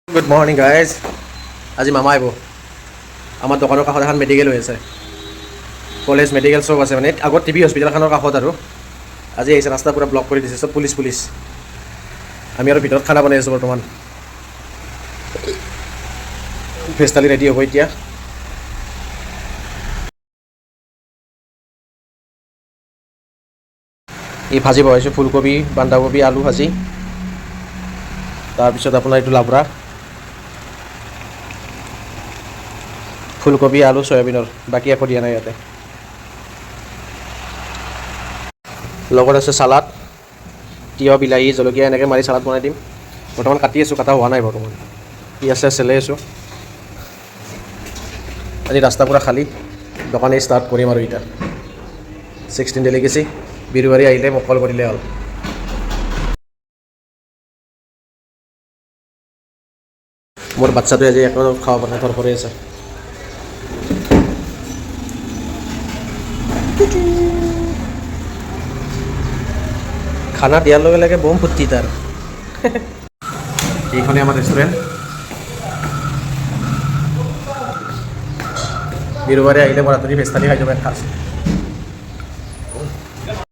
Good morning guys. আজি মামা আহিব। আমাৰ দোকানৰ কাষত এখন মেডিকেল হৈ আছে, কলেজ মেডিকেল চব আছে মানে আগত টিবি হস্পিটেলখনৰ কাষত। আৰু আজি আহিছে, ৰাস্তা পূৰা ব্লক কৰি দিছে, চব পুলিচ। আমি আৰু ভিতৰত খানা বনাই আছোঁ বৰ্তমান। ভেজ থালি ৰেডি হ'ব এতিয়া। এই ভাজি বহাইছোঁ, ফুলকবি, বন্ধাকবি, আলু ভাজি। তাৰপিছত আপোনাৰ এইটো লাবৰা, ফুলকবি, আলু, চয়াবিনৰ, বাকী একো দিয়া নাই ইয়াতে। লগত আছে চালাড, তিয়ঁহ, বিলাহী, জলকীয়া এনেকৈ মাৰি চালাড বনাই দিম। বৰ্তমান কাটি আছোঁ, কটা হোৱা নাই বৰ্তমান। পিঁয়াজ চিয়াজ চেলাই আছোঁ। আজি ৰাস্তা পূৰা খালী, দোকানেই ষ্টাৰ্ট কৰিম আৰু এতিয়া। 16 ডেলিকেচি, বিৰুবাৰী আহিলে মোক কল কৰিলে হ'ল। মোৰ বাচ্ছাটোৱে আজি একো খাব পৰা নাই, থৰফৰাই আছে। খানা দিয়াৰ লগে লগে বম ফূৰ্তি তাৰ। এইখনে আমাৰ ৰেষ্টুৰেণ্ট। বিৰুবাৰী আহিলে বৰাতুৰি ভেজ থালি খাই যাব এক সাঁজ।